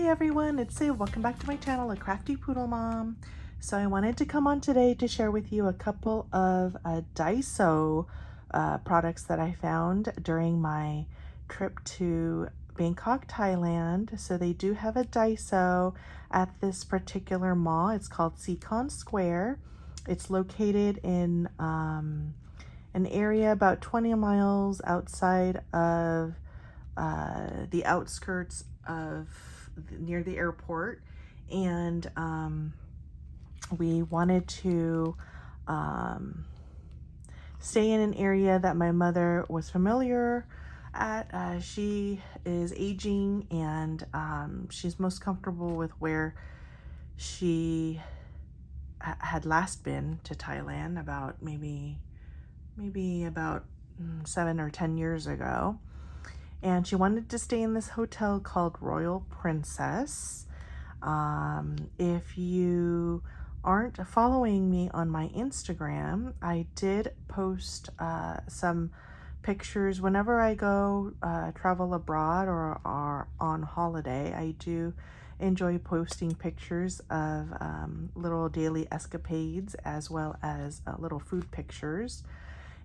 Hi everyone, it's Sue. Welcome back to my channel, A Crafty Poodle Mom. So I wanted to come on today to share with you a couple of Daiso products that I found during my trip to Bangkok, Thailand. So they do have a Daiso at this particular mall. It's called Seacon Square. It's located in an area about 20 miles outside of the outskirts of near the airport, and we wanted to stay in an area that my mother was familiar at. She is aging, and she's most comfortable with where she had last been to Thailand about maybe about 7 or 10 years ago. And she wanted to stay in this hotel called Royal Princess. If you aren't following me on my Instagram, I did post some pictures whenever I go travel abroad or are on holiday. I do enjoy posting pictures of little daily escapades as well as little food pictures.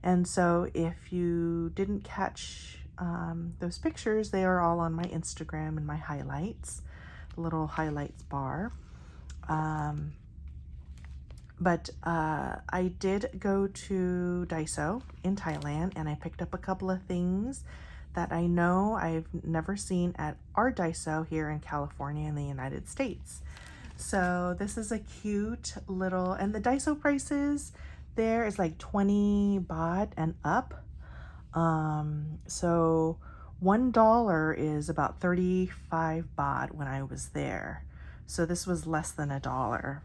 And so if you didn't catch those pictures, they are all on my Instagram and my highlights, the little highlights bar. But I did go to Daiso in Thailand, and I picked up a couple of things that I know I've never seen at our Daiso here in California in the United States. So this is a cute little, and the Daiso prices there is like 20 baht and up. So $1 is about 35 baht when I was there. So this was less than $1.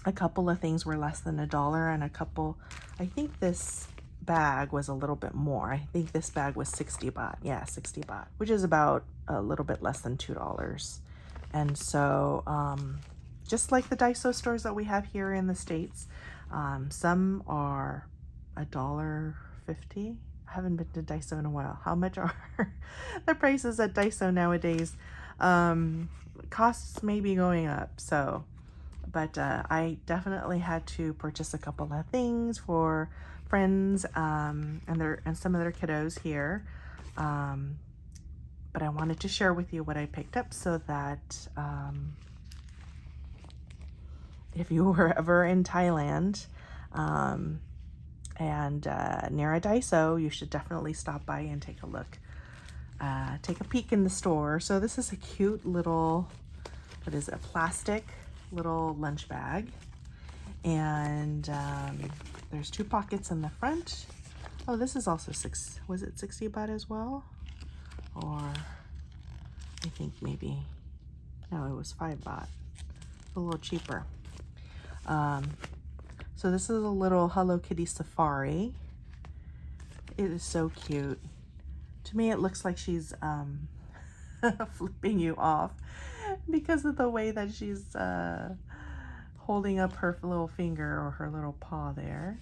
A couple of things were less than $1, and a couple, I think this bag was a little bit more. I think this bag was 60 baht. Yeah, 60 baht, which is about a little bit less than $2. And so, just like the Daiso stores that we have here in the States, some are $1.50. I haven't been to Daiso in a while. How much are the prices at Daiso nowadays? Costs may be going up, so, but I definitely had to purchase a couple of things for friends and some of their kiddos here. But I wanted to share with you what I picked up so that if you were ever in Thailand and near a Daiso, you should definitely stop by and take a look, take a peek in the store. So this is a cute little, what is it, a plastic little lunch bag, and there's 2 pockets in the front. Oh, this is also was it 60 baht as well? Or I think maybe, no, it was 5 baht, a little cheaper. So this is a little Hello Kitty safari. It is so cute. To me, it looks like she's flipping you off because of the way that she's holding up her little finger or her little paw there.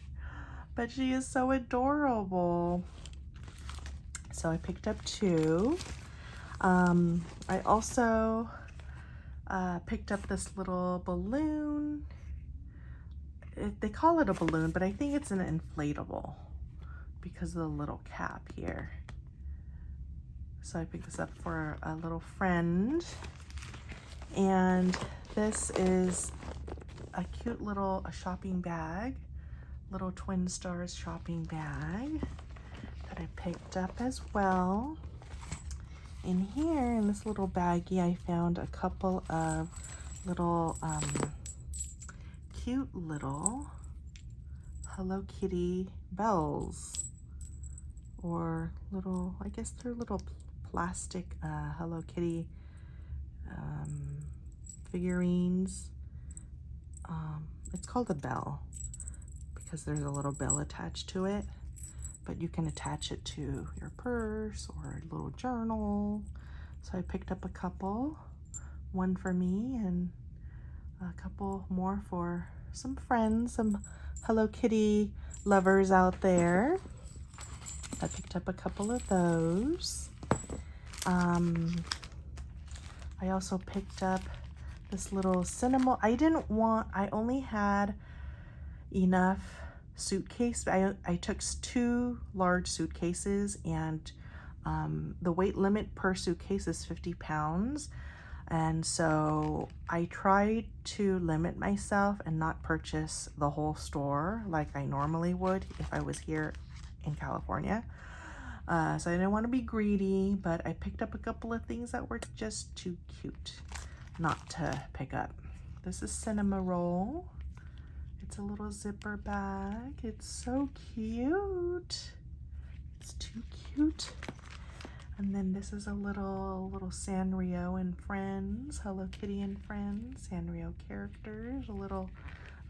But she is so adorable. So I picked up 2. I also picked up this little balloon. They call it a balloon, but I think it's an inflatable because of the little cap here. So I picked this up for a little friend. And this is a cute little shopping bag, little Twin Stars shopping bag that I picked up as well. In here, in this little baggie, I found a couple of little cute little Hello Kitty bells, or little, I guess they're little plastic Hello Kitty figurines. It's called a bell because there's a little bell attached to it, but you can attach it to your purse or a little journal. So I picked up a couple, one for me and a couple more for some friends, some Hello Kitty lovers out there. I picked up a couple of those. I also picked up this little cinema. I only had enough suitcase. I took 2 large suitcases, and the weight limit per suitcase is 50 pounds. And so I tried to limit myself and not purchase the whole store like I normally would if I was here in California. So I didn't want to be greedy, but I picked up a couple of things that were just too cute not to pick up. This is cinema roll. It's a little zipper bag. It's so cute. It's too cute. And then this is a little Sanrio and Friends, Hello Kitty and Friends, Sanrio characters, a little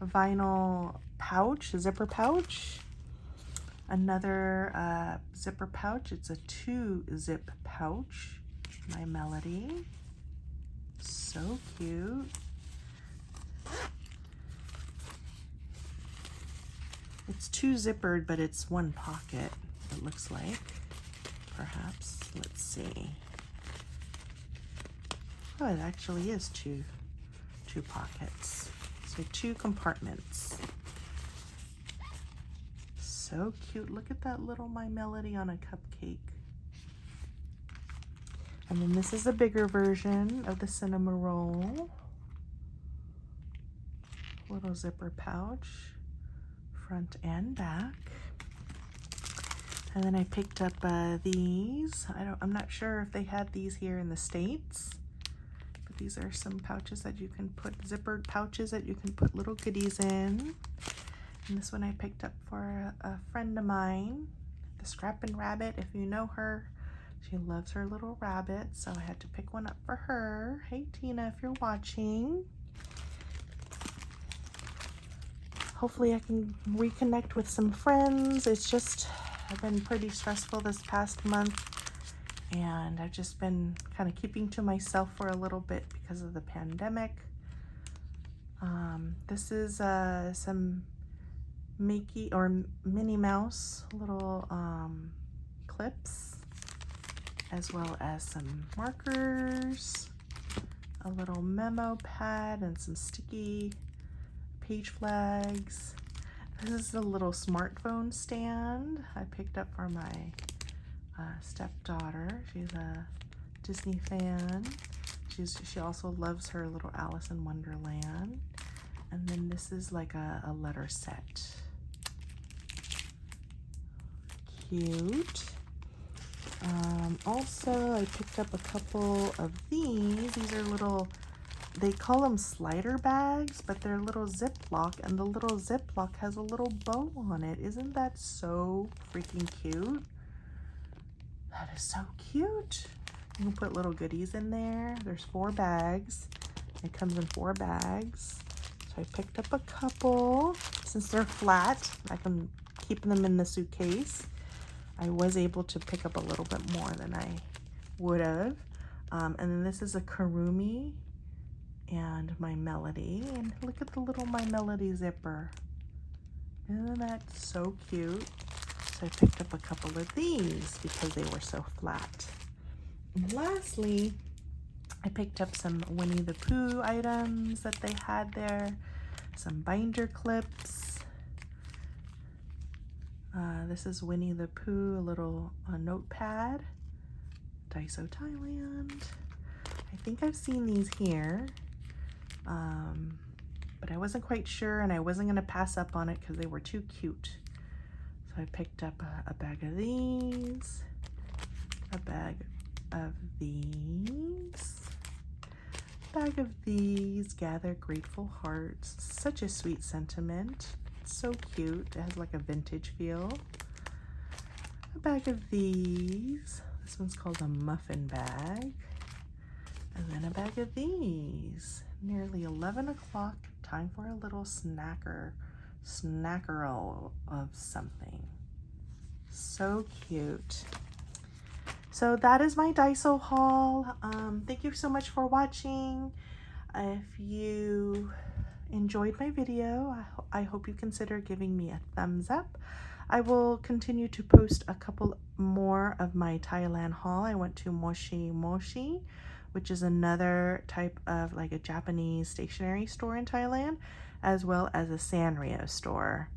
vinyl pouch, a zipper pouch. Another zipper pouch. It's a 2-zip pouch. My Melody. So cute. It's 2 zippered, but it's 1 pocket, it looks like. Perhaps. Let's see. Oh, it actually is two pockets. So 2 compartments. So cute. Look at that little My Melody on a cupcake. And then this is a bigger version of the cinema roll. Little zipper pouch, front and back. And then I picked up these. I'm not sure if they had these here in the States, but these are some pouches that you can put, zippered pouches that you can put little goodies in. And this one I picked up for a friend of mine, the Scrappin' Rabbit. If you know her, she loves her little rabbit, so I had to pick one up for her. Hey Tina, if you're watching. Hopefully I can reconnect with some friends. It's just, I've been pretty stressful this past month, and I've just been kind of keeping to myself for a little bit because of the pandemic. This is some Mickey or Minnie Mouse little clips, as well as some markers, a little memo pad, and some sticky page flags. This is a little smartphone stand I picked up for my stepdaughter. She's a Disney fan. She also loves her little Alice in Wonderland. And then this is like a letter set. Cute. Also, I picked up a couple of these. These are little, they call them slider bags, but they're little Ziploc, and the little Ziploc has a little bow on it. Isn't that so freaking cute? That is so cute. You can put little goodies in there. There's 4 bags. It comes in 4 bags. So I picked up a couple. Since they're flat, I can keep them in the suitcase. I was able to pick up a little bit more than I would have. And then this is a Karumi and My Melody. And look at the little My Melody zipper. Isn't that so cute? So I picked up a couple of these because they were so flat. And lastly, I picked up some Winnie the Pooh items that they had there. Some binder clips. This is Winnie the Pooh, a little notepad. Daiso, Thailand. I think I've seen these here. But I wasn't quite sure, and I wasn't going to pass up on it because they were too cute. So I picked up a bag of these, a bag of these, bag of these, Gather Grateful Hearts. Such a sweet sentiment. It's so cute. It has like a vintage feel. A bag of these. This one's called a muffin bag. And then a bag of these. Nearly 11 o'clock. Time for a little snackerel of something. So cute. So that is my Daiso haul. Thank you so much for watching. If you enjoyed my video, I hope you consider giving me a thumbs up. I will continue to post a couple more of my Thailand haul. I went to Moshi Moshi, which is another type of like a Japanese stationery store in Thailand, as well as a Sanrio store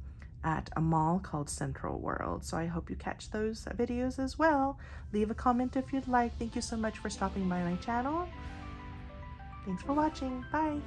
at a mall called Central World. So I hope you catch those videos as well. Leave a comment if you'd like. Thank you so much for stopping by my channel. Thanks for watching. Bye.